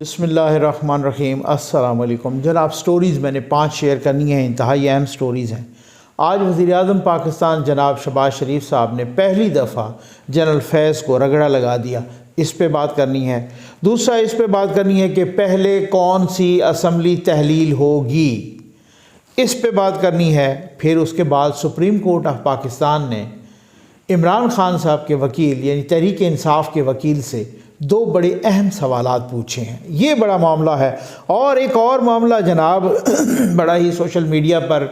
بسم اللہ الرحمن الرحیم۔ السلام علیکم جناب۔ سٹوریز میں نے 5 شیئر کرنی ہیں، انتہائی اہم سٹوریز ہیں۔ آج وزیر اعظم پاکستان جناب شہباز شریف صاحب نے پہلی دفعہ جنرل فیض کو رگڑا لگا دیا، اس پہ بات کرنی ہے۔ دوسرا اس پہ بات کرنی ہے کہ پہلے کون سی اسمبلی تحلیل ہوگی، اس پہ بات کرنی ہے۔ پھر اس کے بعد سپریم کورٹ آف پاکستان نے عمران خان صاحب کے وکیل یعنی تحریک انصاف کے وکیل سے 2 بڑے اہم سوالات پوچھے ہیں۔ یہ بڑا معاملہ ہے۔ اور ایک اور معاملہ جناب بڑا ہی سوشل میڈیا پر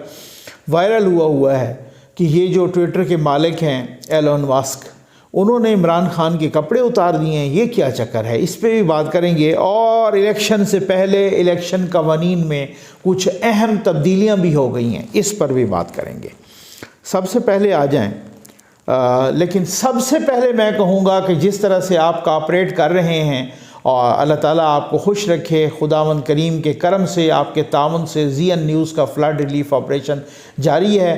وائرل ہوا ہے کہ یہ جو ٹویٹر کے مالک ہیں ایلون ماسک، انہوں نے عمران خان کے کپڑے اتار دیے ہیں۔ یہ کیا چکر ہے، اس پہ بھی بات کریں گے۔ اور الیکشن سے پہلے الیکشن قوانین میں کچھ اہم تبدیلیاں بھی ہو گئی ہیں، اس پر بھی بات کریں گے۔ سب سے پہلے آ جائیں، لیکن سب سے پہلے میں کہوں گا کہ جس طرح سے آپ کاپریٹ کر رہے ہیں اور اللہ تعالیٰ آپ کو خوش رکھے، خداوند کریم کے کرم سے، آپ کے تعاون سے ZN نیوز کا فلڈ ریلیف آپریشن جاری ہے۔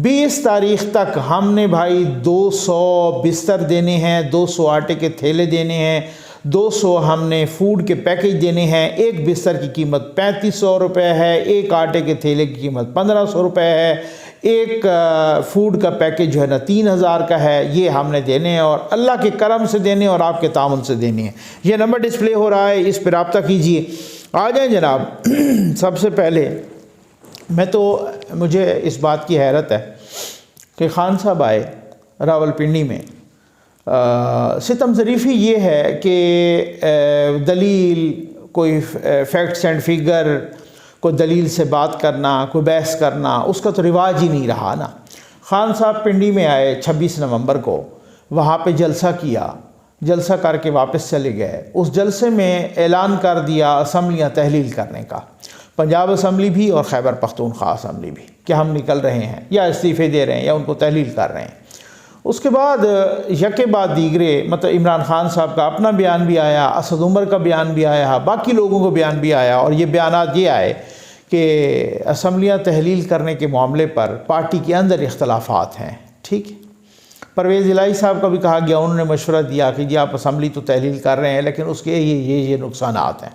20 تاریخ تک ہم نے بھائی 200 بستر دینے ہیں، 200 آٹے کے تھیلے دینے ہیں، 200 ہم نے فوڈ کے پیکج دینے ہیں۔ ایک بستر کی قیمت 3500 روپے ہے، ایک آٹے کے تھیلے کی قیمت 1500 روپے ہے، ایک فوڈ کا پیکج جو ہے نا 3000 کا ہے۔ یہ ہم نے دینے ہیں اور اللہ کے کرم سے دینے اور آپ کے تعاون سے دینے ہیں۔ یہ نمبر ڈسپلے ہو رہا ہے، اس پہ رابطہ کیجئے۔ آ جائیں جناب۔ سب سے پہلے مجھے اس بات کی حیرت ہے کہ خان صاحب آئے راولپنڈی میں۔ ستم ظریفی یہ ہے کہ دلیل، کوئی فیکٹس اینڈ فگر، کوئی دلیل سے بات کرنا، کوئی بحث کرنا، اس کا تو رواج ہی نہیں رہا نا۔ خان صاحب پنڈی میں آئے 26 نومبر کو، وہاں پہ جلسہ کیا، جلسہ کر کے واپس چلے گئے۔ اس جلسے میں اعلان کر دیا اسمبلیاں تحلیل کرنے کا، پنجاب اسمبلی بھی اور خیبر پختونخوا اسمبلی بھی، کہ ہم نکل رہے ہیں یا استعفے دے رہے ہیں یا ان کو تحلیل کر رہے ہیں۔ اس کے بعد یکے بعد دیگرے، مطلب عمران خان صاحب کا اپنا بیان بھی آیا، اسد عمر کا بیان بھی آیا، باقی لوگوں کو بیان بھی آیا، اور یہ بیانات یہ آئے کہ اسمبلیاں تحلیل کرنے کے معاملے پر پارٹی کے اندر اختلافات ہیں۔ ٹھیک ہے، پرویز الہی صاحب کا بھی کہا گیا، انہوں نے مشورہ دیا کہ جی آپ اسمبلی تو تحلیل کر رہے ہیں لیکن اس کے یہ نقصانات ہیں۔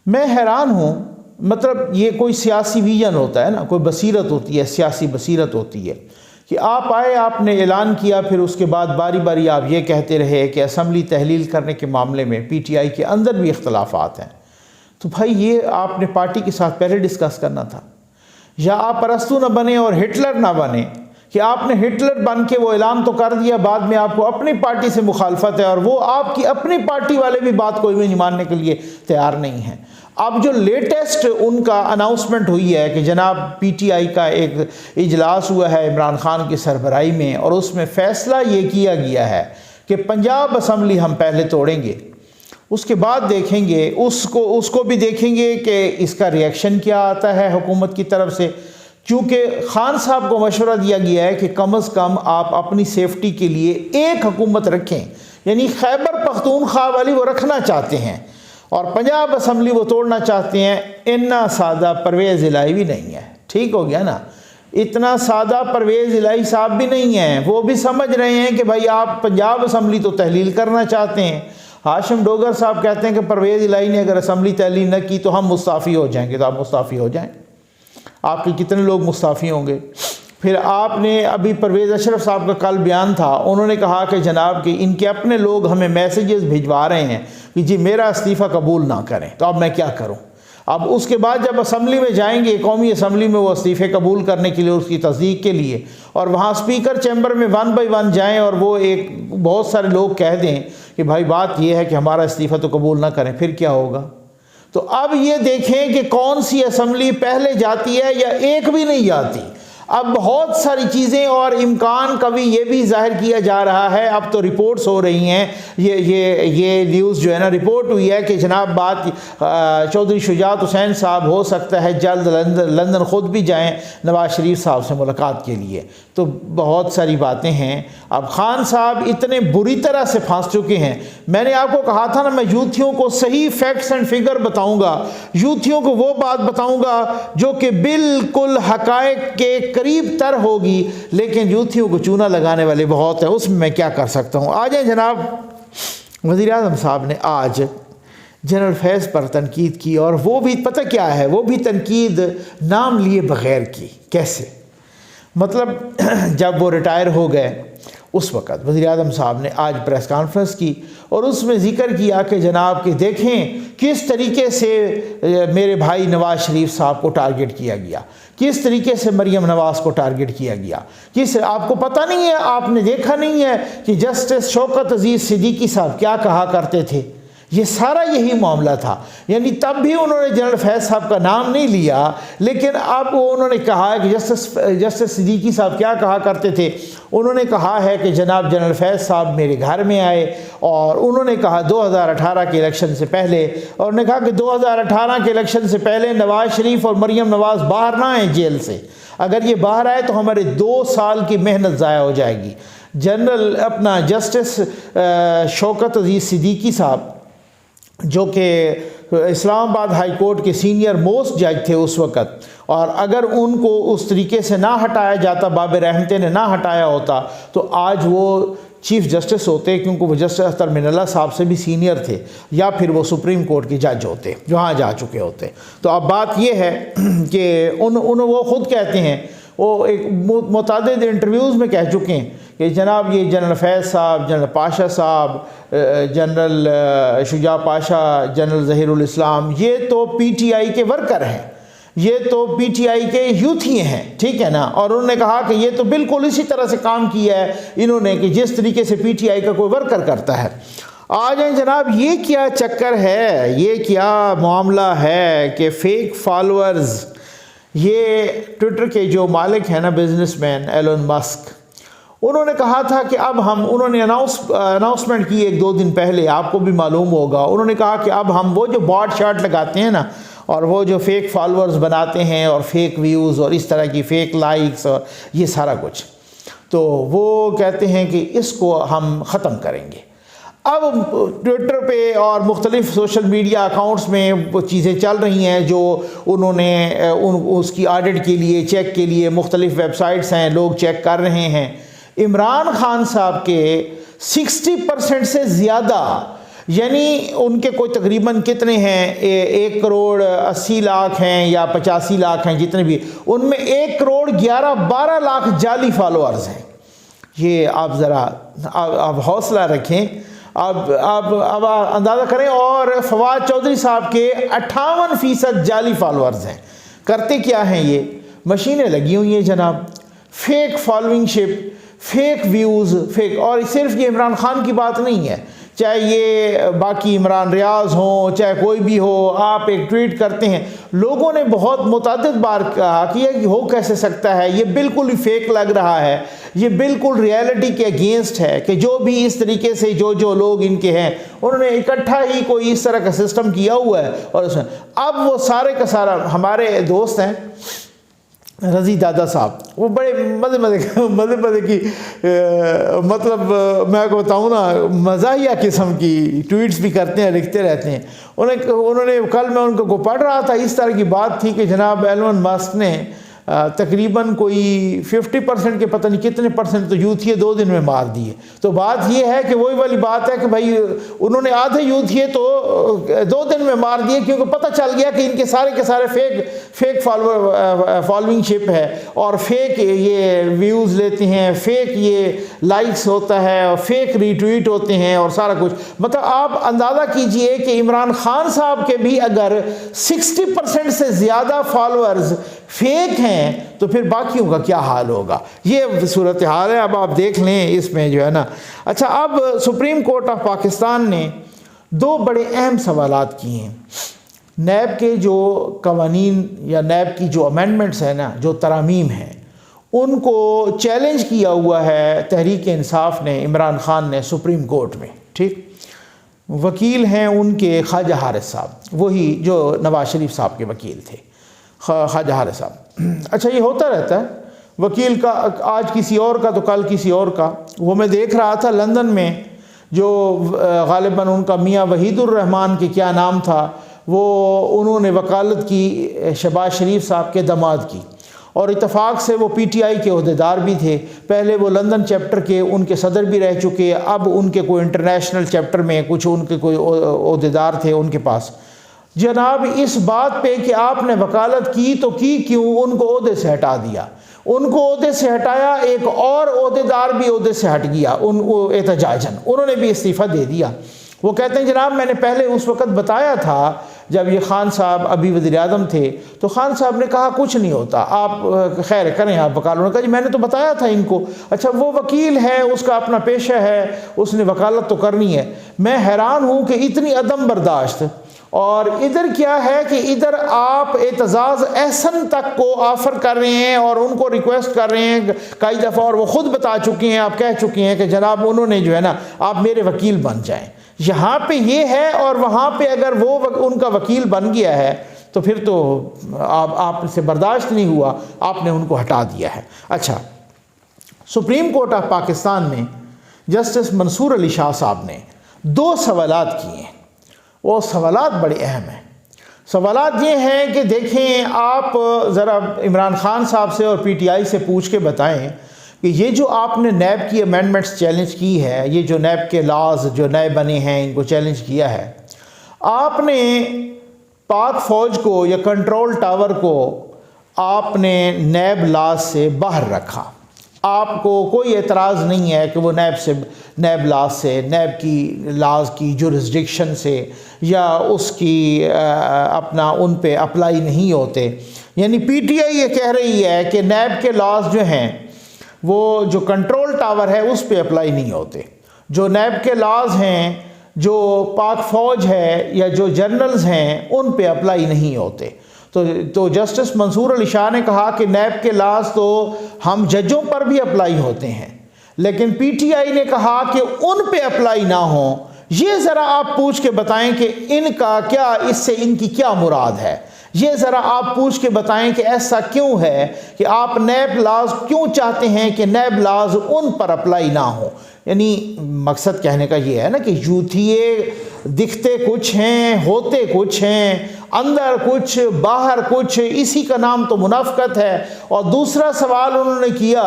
میں حیران ہوں، مطلب یہ کوئی سیاسی ویژن ہوتا ہے نا، کوئی بصیرت ہوتی ہے، سیاسی بصیرت ہوتی ہے کہ آپ آئے، آپ نے اعلان کیا، پھر اس کے بعد باری باری آپ یہ کہتے رہے کہ اسمبلی تحلیل کرنے کے معاملے میں PTI کے اندر بھی اختلافات ہیں۔ تو بھائی یہ آپ نے پارٹی کے ساتھ پہلے ڈسکس کرنا تھا، یا آپ ارسطو نہ بنے اور ہٹلر نہ بنے کہ آپ نے ہٹلر بن کے وہ اعلان تو کر دیا، بعد میں آپ کو اپنی پارٹی سے مخالفت ہے اور وہ آپ کی اپنی پارٹی والے بھی بات کوئی بھی نہیں ماننے کے لیے تیار نہیں ہیں۔ اب جو لیٹسٹ ان کا اناؤنسمنٹ ہوئی ہے کہ جناب PTI کا ایک اجلاس ہوا ہے عمران خان کی سربراہی میں، اور اس میں فیصلہ یہ کیا گیا ہے کہ پنجاب اسمبلی ہم پہلے توڑیں گے، اس کے بعد دیکھیں گے، اس کو بھی دیکھیں گے کہ اس کا ریئیکشن کیا آتا ہے حکومت کی طرف سے۔ چونکہ خان صاحب کو مشورہ دیا گیا ہے کہ کم از کم آپ اپنی سیفٹی کے لیے ایک حکومت رکھیں، یعنی خیبر پختونخوا والی وہ رکھنا چاہتے ہیں اور پنجاب اسمبلی وہ توڑنا چاہتے ہیں۔ اتنا سادہ پرویز الہی بھی نہیں ہے، ٹھیک ہو گیا نا، اتنا سادہ پرویز الہی صاحب بھی نہیں ہیں، وہ بھی سمجھ رہے ہیں کہ بھائی آپ پنجاب اسمبلی تو تحلیل کرنا چاہتے ہیں۔ ہاشم ڈوگر صاحب کہتے ہیں کہ پرویز الہی نے اگر اسمبلی تحلیل نہ کی تو ہم مستعفی ہو جائیں گے، تو آپ مستعفی ہو جائیں۔ آپ کے کتنے لوگ مستعفی ہوں گے؟ پھر آپ نے ابھی پرویز اشرف صاحب کا کل بیان تھا، انہوں نے کہا کہ جناب کہ ان کے اپنے لوگ ہمیں میسیجز بھجوا رہے ہیں کہ جی میرا استعفیٰ قبول نہ کریں، تو اب میں کیا کروں؟ اب اس کے بعد جب اسمبلی میں جائیں گے، قومی اسمبلی میں، وہ استعفے قبول کرنے کے لیے، اس کی تصدیق کے لیے، اور وہاں اسپیکر چیمبر میں 1 بائی 1 جائیں اور وہ بہت سارے لوگ کہہ دیں کہ بھائی بات یہ ہے کہ ہمارا استعفیٰ تو قبول نہ کریں، پھر کیا ہوگا؟ تو اب یہ دیکھیں کہ کون سی اسمبلی پہلے جاتی ہے یا ایک بھی نہیں جاتی۔ اب بہت ساری چیزیں، اور امکان کبھی یہ بھی ظاہر کیا جا رہا ہے، اب تو رپورٹس ہو رہی ہیں، یہ نیوز جو ہے نا، رپورٹ ہوئی ہے کہ جناب بات چودھری شجاعت حسین صاحب ہو سکتا ہے جلد لندن خود بھی جائیں نواز شریف صاحب سے ملاقات کے لیے۔ تو بہت ساری باتیں ہیں۔ اب خان صاحب اتنے بری طرح سے پھنس چکے ہیں۔ میں نے آپ کو کہا تھا نا، میں یوتھیوں کو صحیح فیکٹس اینڈ فگر بتاؤں گا، یوتھیوں کو وہ بات بتاؤں گا جو کہ بالکل حقائق کے قریب تر ہوگی، لیکن یوتھیوں کو چونا لگانے والے بہت ہیں، اس میں کیا کر سکتا ہوں۔ آ جائیں جناب، وزیر اعظم صاحب نے آج جنرل فیض پر تنقید کی، اور وہ بھی پتہ کیا ہے، وہ بھی تنقید نام لیے بغیر کی۔ کیسے؟ مطلب جب وہ ریٹائر ہو گئے اس وقت وزیر اعظم صاحب نے آج پریس کانفرنس کی اور اس میں ذکر کیا کہ جناب کہ دیکھیں کس طریقے سے میرے بھائی نواز شریف صاحب کو ٹارگٹ کیا گیا، کس طریقے سے مریم نواز کو ٹارگٹ کیا گیا، آپ کو پتہ نہیں ہے، آپ نے دیکھا نہیں ہے کہ جسٹس شوکت عزیز صدیقی صاحب کیا کہا کرتے تھے۔ یہ سارا یہی معاملہ تھا، یعنی تب بھی انہوں نے جنرل فیض صاحب کا نام نہیں لیا، لیکن اب انہوں نے کہا ہے کہ جسٹس صدیقی صاحب کیا کہا کرتے تھے۔ انہوں نے کہا ہے کہ جناب جنرل فیض صاحب میرے گھر میں آئے اور انہوں نے کہا 2018 کے الیکشن سے پہلے، اور انہوں نے کہا کہ 2018 کے الیکشن سے پہلے نواز شریف اور مریم نواز باہر نہ آئیں جیل سے، اگر یہ باہر آئے تو ہمارے 2 سال کی محنت ضائع ہو جائے گی۔ جنرل اپنا جسٹس شوکت عزیز صدیقی صاحب جو کہ اسلام آباد ہائی کورٹ کے سینئر موسٹ جج تھے اس وقت، اور اگر ان کو اس طریقے سے نہ ہٹایا جاتا، باب رحمتے نے نہ ہٹایا ہوتا تو آج وہ چیف جسٹس ہوتے، کیونکہ وہ جسٹس اختر من اللہ صاحب سے بھی سینئر تھے، یا پھر وہ سپریم کورٹ کے جج ہوتے، جہاں جا چکے ہوتے۔ تو اب بات یہ ہے کہ وہ خود کہتے ہیں، وہ ایک متعدد انٹرویوز میں کہہ چکے ہیں کہ جناب یہ جنرل فیض صاحب، جنرل پاشا صاحب، جنرل شجاع پاشا، جنرل ظہیر الاسلام، یہ تو پی ٹی آئی کے ورکر ہیں، یہ تو پی ٹی آئی کے یوتھی ہیں، ٹھیک ہے نا۔ اور انہوں نے کہا کہ یہ تو بالکل اسی طرح سے کام کیا ہے انہوں نے کہ جس طریقے سے پی ٹی آئی کا کوئی ورکر کرتا ہے۔ آ جائیں جناب، یہ کیا چکر ہے، یہ کیا معاملہ ہے کہ فیک فالورز، یہ ٹویٹر کے جو مالک ہیں نا بزنس مین ایلون مسک، انہوں نے کہا تھا کہ اب انہوں نے اناؤنسمنٹ کی 1-2 دن پہلے، آپ کو بھی معلوم ہوگا، انہوں نے کہا کہ اب ہم وہ جو باٹ شارٹ لگاتے ہیں نا، اور وہ جو فیک فالورز بناتے ہیں اور فیک ویوز اور اس طرح کی فیک لائکس اور یہ سارا کچھ، تو وہ کہتے ہیں کہ اس کو ہم ختم کریں گے۔ اب ٹویٹر پہ اور مختلف سوشل میڈیا اکاؤنٹس میں وہ چیزیں چل رہی ہیں جو انہوں نے اس کی آڈٹ کے لیے، چیک کے لیے مختلف ویب سائٹس ہیں، لوگ چیک کر رہے ہیں۔ عمران خان صاحب کے 60% سے زیادہ، یعنی ان کے کوئی تقریباً کتنے ہیں، 1 کروڑ 80 لاکھ ہیں یا 85 لاکھ ہیں، جتنے بھی، ان میں 1 کروڑ 11-12 لاکھ جعلی فالوورز ہیں۔ یہ آپ ذرا اب حوصلہ رکھیں، اب اندازہ کریں۔ اور فواد چودھری صاحب کے 58% جعلی فالوورز ہیں۔ کرتے کیا ہیں یہ؟ مشینیں لگی ہوئی ہیں جناب، فیک فالوئنگ شپ، فیک ویوز، فیک۔ اور صرف یہ عمران خان کی بات نہیں ہے، چاہے یہ باقی عمران ریاض ہوں، چاہے کوئی بھی ہو، آپ ایک ٹویٹ کرتے ہیں، لوگوں نے بہت متعدد بار کہا کہ یہ ہو کیسے سکتا ہے، یہ بالکل ہی فیک لگ رہا ہے، یہ بالکل ریالٹی کے اگینسٹ ہے، کہ جو بھی اس طریقے سے جو لوگ ان کے ہیں انہوں نے اکٹھا ہی کوئی اس طرح کا سسٹم کیا ہوا ہے۔ اور اس میں اب وہ سارے کا سارا، ہمارے دوست ہیں رضی دادا صاحب، وہ بڑے مزے کی مطلب میں کو بتاؤں نا، مزاحیہ قسم کی ٹویٹس بھی کرتے ہیں، لکھتے رہتے ہیں۔ انہوں نے کل میں ان کو پڑھ رہا تھا، اس طرح کی بات تھی کہ جناب ایلون مسک نے تقریباً کوئی 50% کے پتہ نہیں کتنے % تو یوتھیے 2 دن میں مار دیے۔ تو بات یہ ہے کہ وہی والی بات ہے کہ بھائی انہوں نے آدھے یوتھیے تو 2 دن میں مار دیے، کیونکہ پتہ چل گیا کہ ان کے سارے فیک فالوئنگ شپ ہے، اور فیک یہ ویوز لیتے ہیں، فیک یہ لائکس ہوتا ہے، اور فیک ری ٹویٹ ہوتے ہیں، اور سارا کچھ۔ مطلب آپ اندازہ کیجئے کہ عمران خان صاحب کے بھی اگر 60% سے زیادہ فالورز فیک ہیں تو پھر باقیوں کا کیا حال ہوگا؟ یہ صورتحال ہے۔ اب آپ دیکھ لیں اس میں جو ہے نا۔ اچھا، اب سپریم کورٹ آف پاکستان نے 2 بڑے اہم سوالات کیے ہیں۔ نیب کے جو قوانین یا نیب کی جو امینڈمنٹس ہیں نا، جو ترامیم ہیں، ان کو چیلنج کیا ہوا ہے تحریک انصاف نے، عمران خان نے سپریم کورٹ میں، ٹھیک۔ وکیل ہیں ان کے خواجہ حارث صاحب، وہی جو نواز شریف صاحب کے وکیل تھے، خواجہ حارث صاحب۔ اچھا، یہ ہوتا رہتا ہے، وکیل کا آج کسی اور کا تو کل کسی اور کا۔ وہ میں دیکھ رہا تھا لندن میں، جو غالباً ان کا میاں وحید الرحمان کے کیا نام تھا، وہ انہوں نے وکالت کی شہباز شریف صاحب کے داماد کی، اور اتفاق سے وہ پی ٹی آئی کے عہدیدار بھی تھے، پہلے وہ لندن چیپٹر کے ان کے صدر بھی رہ چکے، اب ان کے کوئی انٹرنیشنل چیپٹر میں کچھ ان کے کوئی عہدیدار تھے ان کے پاس۔ جناب اس بات پہ کہ آپ نے وکالت کی تو کی کیوں، ان کو عہدے سے ہٹا دیا، ان کو عہدے سے ہٹایا، ایک اور عہدیدار بھی عہدے سے ہٹ گیا احتجاجاً، انہوں نے بھی استعفیٰ دے دیا۔ وہ کہتے ہیں جناب میں نے پہلے اس وقت بتایا تھا جب یہ خان صاحب ابھی وزیر اعظم تھے، تو خان صاحب نے کہا کچھ نہیں ہوتا، آپ خیر کریں، آپ وکالوں نے کہا جی میں نے تو بتایا تھا ان کو۔ اچھا وہ وکیل ہے، اس کا اپنا پیشہ ہے، اس نے وکالت تو کرنی ہے۔ میں حیران ہوں کہ اتنی عدم برداشت، اور ادھر کیا ہے کہ ادھر آپ اعتزاز احسن تک کو آفر کر رہے ہیں اور ان کو ریکویسٹ کر رہے ہیں کئی دفعہ، اور وہ خود بتا چکے ہیں، آپ کہہ چکے ہیں کہ جناب انہوں نے جو ہے نا آپ میرے وکیل بن جائیں۔ یہاں پہ یہ ہے، اور وہاں پہ اگر وہ ان کا وکیل بن گیا ہے تو پھر تو آپ سے برداشت نہیں ہوا، آپ نے ان کو ہٹا دیا ہے۔ اچھا، سپریم کورٹ آف پاکستان میں جسٹس منصور علی شاہ صاحب نے 2 سوالات کیے ہیں، وہ سوالات بڑے اہم ہیں۔ سوالات یہ ہیں کہ دیکھیں آپ ذرا عمران خان صاحب سے اور پی ٹی آئی سے پوچھ کے بتائیں کہ یہ جو آپ نے نیب کی امینڈمنٹس چیلنج کی ہے، یہ جو نیب کے لاز جو نئے بنے ہیں ان کو چیلنج کیا ہے، آپ نے پاک فوج کو یا کنٹرول ٹاور کو آپ نے نیب لاز سے باہر رکھا، آپ کو کوئی اعتراض نہیں ہے کہ وہ نیب لاز سے، نیب کی لاز کی جورسڈکشن سے یا اس کی اپنا ان پہ اپلائی نہیں ہوتے۔ یعنی پی ٹی آئی یہ کہہ رہی ہے کہ نیب کے لاز جو ہیں وہ جو کنٹرول ٹاور ہے اس پہ اپلائی نہیں ہوتے، جو نیب کے لاز ہیں جو پاک فوج ہے یا جو جرنلز ہیں ان پہ اپلائی نہیں ہوتے۔ تو جسٹس منصور علی شاہ نے کہا کہ نیب کے لاز تو ہم ججوں پر بھی اپلائی ہوتے ہیں، لیکن پی ٹی آئی نے کہا کہ ان پہ اپلائی نہ ہوں۔ یہ ذرا آپ پوچھ کے بتائیں کہ ان کا کیا، اس سے ان کی کیا مراد ہے، یہ ذرا آپ پوچھ کے بتائیں کہ ایسا کیوں ہے کہ آپ نیب لاز کیوں چاہتے ہیں کہ نیب لاز ان پر اپلائی نہ ہوں۔ یعنی مقصد کہنے کا یہ ہے نا کہ یوتھیے دکھتے کچھ ہیں، ہوتے کچھ ہیں، اندر کچھ باہر کچھ، اسی کا نام تو منافقت ہے۔ اور دوسرا سوال انہوں نے کیا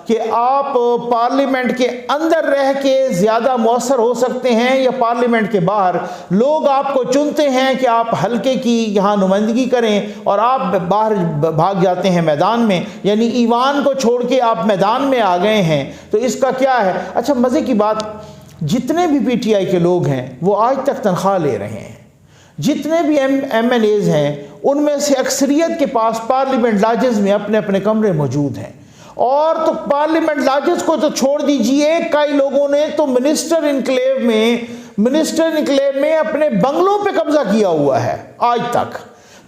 کہ آپ پارلیمنٹ کے اندر رہ کے زیادہ مؤثر ہو سکتے ہیں یا پارلیمنٹ کے باہر، لوگ آپ کو چنتے ہیں کہ آپ حلقے کی یہاں نمائندگی کریں اور آپ باہر بھاگ جاتے ہیں میدان میں، یعنی ایوان کو چھوڑ کے آپ میدان میں آ گئے ہیں، تو اس کا کیا ہے؟ اچھا مزے کی بات، جتنے بھی پی ٹی آئی کے لوگ ہیں وہ آج تک تنخواہ لے رہے ہیں، جتنے بھی ایم ایل ایز ہیں ان میں سے اکثریت کے پاس پارلیمنٹ لاجز میں اپنے اپنے کمرے موجود ہیں، اور تو پارلیمنٹ لاجز کو تو چھوڑ دیجئے، کئی لوگوں نے تو منسٹر انکلیو میں اپنے بنگلوں پہ قبضہ کیا ہوا ہے، آج تک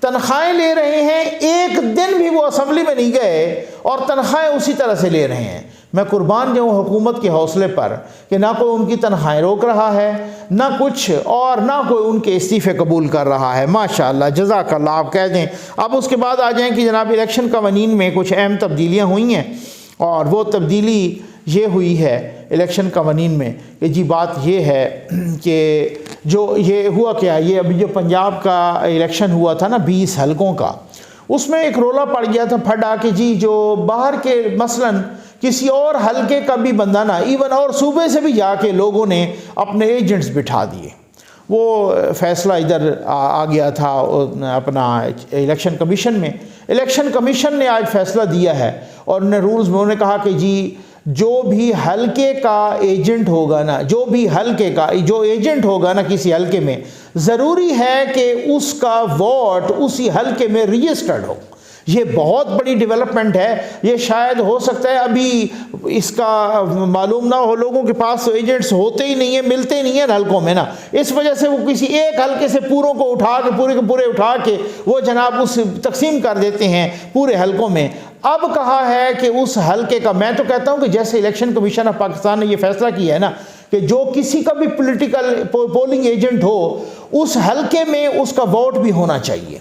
تنخواہیں لے رہے ہیں، ایک دن بھی وہ اسمبلی میں نہیں گئے اور تنخواہیں اسی طرح سے لے رہے ہیں۔ میں قربان جاؤں حکومت کے حوصلے پر کہ نہ کوئی ان کی تنخواہیں روک رہا ہے، نہ کچھ، اور نہ کوئی ان کے استعفے قبول کر رہا ہے۔ ماشاءاللہ، جزاک اللہ، آپ کہہ دیں۔ اب اس کے بعد آ جائیں کہ جناب الیکشن قوانین میں کچھ اہم تبدیلیاں ہوئی ہیں، اور وہ تبدیلی یہ ہوئی ہے الیکشن قوانین میں کہ جی بات یہ ہے کہ جو یہ ہوا کیا، یہ ابھی جو پنجاب کا الیکشن ہوا تھا نا 20 حلقوں کا، اس میں ایک رولا پڑ گیا تھا پھٹا کہ جی جو باہر کے مثلاً کسی اور حلقے کا بھی بندہ نہ، ایون اور صوبے سے بھی جا کے لوگوں نے اپنے ایجنٹس بٹھا دیے۔ وہ فیصلہ ادھر آ گیا تھا اپنا الیکشن کمیشن میں، الیکشن کمیشن نے آج فیصلہ دیا ہے، اور انہوں نے رولز میں انہوں نے کہا کہ جی جو بھی حلقے کا ایجنٹ ہوگا نا، جو بھی حلقے کا جو ایجنٹ ہوگا نا کسی حلقے میں، ضروری ہے کہ اس کا ووٹ اسی حلقے میں رجسٹرڈ ہو۔ یہ بہت بڑی ڈیولپمنٹ ہے، یہ شاید ہو سکتا ہے ابھی اس کا معلوم نہ ہو، لوگوں کے پاس ایجنٹس ہوتے ہی نہیں ہیں، ملتے نہیں ہیں حلقوں میں نا، اس وجہ سے وہ کسی ایک حلقے سے پوروں کو اٹھا کے پورے کے پورے اٹھا کے وہ جناب اس تقسیم کر دیتے ہیں پورے حلقوں میں۔ اب کہا ہے کہ اس حلقے کا، میں تو کہتا ہوں کہ جیسے الیکشن کمیشن آف پاکستان نے یہ فیصلہ کیا ہے نا کہ جو کسی کا بھی پولیٹیکل پولنگ ایجنٹ ہو اس حلقے میں اس کا ووٹ بھی ہونا چاہیے،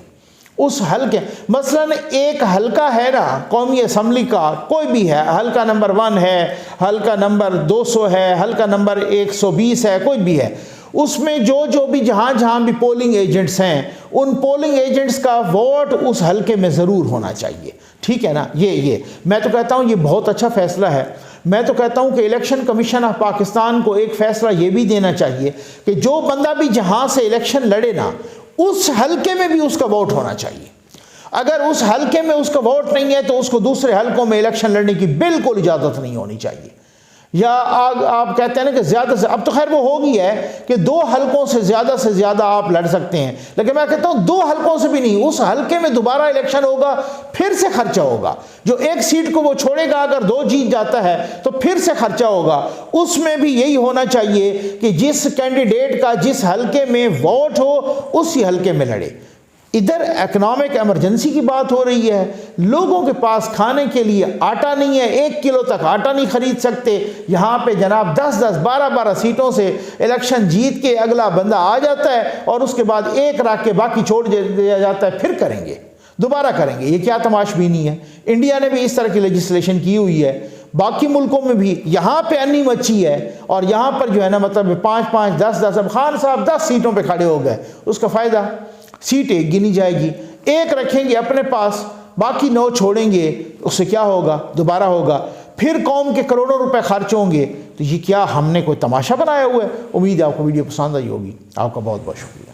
اس حلقے مثلاً ایک حلقہ ہے نا قومی اسمبلی کا، کوئی بھی ہے، حلقہ نمبر 1 ہے، حلقہ نمبر 200 ہے، حلقہ نمبر 120 ہے، کوئی بھی ہے، اس میں جو بھی جہاں بھی پولنگ ایجنٹس ہیں ان پولنگ ایجنٹس کا ووٹ اس حلقے میں ضرور ہونا چاہیے، ٹھیک ہے نا. یہ میں تو کہتا ہوں یہ بہت اچھا فیصلہ ہے. میں تو کہتا ہوں کہ الیکشن کمیشن آف پاکستان کو ایک فیصلہ یہ بھی دینا چاہیے کہ جو بندہ بھی جہاں سے الیکشن لڑے نا اس حلقے میں بھی اس کا ووٹ ہونا چاہیے. اگر اس حلقے میں اس کا ووٹ نہیں ہے تو اس کو دوسرے حلقوں میں الیکشن لڑنے کی بالکل اجازت نہیں ہونی چاہیے. یا آپ کہتے ہیں نا کہ زیادہ سے, اب تو خیر وہ ہو گئی ہے کہ 2 حلقوں سے زیادہ آپ لڑ سکتے ہیں, لیکن میں کہتا ہوں 2 حلقوں سے بھی نہیں, اس حلقے میں دوبارہ الیکشن ہوگا, پھر سے خرچہ ہوگا. جو ایک سیٹ کو وہ چھوڑے گا اگر 2 جیت جاتا ہے تو پھر سے خرچہ ہوگا. اس میں بھی یہی ہونا چاہیے کہ جس کینڈیڈیٹ کا جس حلقے میں ووٹ ہو اسی حلقے میں لڑے. ادھر اکنامک ایمرجنسی کی بات ہو رہی ہے, لوگوں کے پاس کھانے کے لیے آٹا نہیں ہے, 1 کلو تک آٹا نہیں خرید سکتے. یہاں پہ جناب 10 12 سیٹوں سے الیکشن جیت کے اگلا بندہ آ جاتا ہے اور اس کے بعد 1 رکھ کے باقی چھوڑ دیا جاتا ہے, پھر کریں گے, دوبارہ کریں گے. یہ کیا تماش بینی ہے؟ انڈیا نے بھی اس طرح کی لیجسلیشن کی ہوئی ہے, باقی ملکوں میں بھی. یہاں پہ انی مچی ہے اور یہاں پر جو ہے نا مطلب 5 10 اب خان صاحب 10 سیٹوں پہ کھڑے ہو گئے, اس کا فائدہ سیٹیں گنی جائے گی, 1 رکھیں گے اپنے پاس, باقی 9 چھوڑیں گے, اس سے کیا ہوگا؟ دوبارہ ہوگا, پھر قوم کے کروڑوں روپے خرچ ہوں گے. تو یہ کیا ہم نے کوئی تماشا بنایا ہوا ہے؟ امید ہے آپ کو ویڈیو پسند آئی ہوگی. آپ کا بہت بہت شکریہ.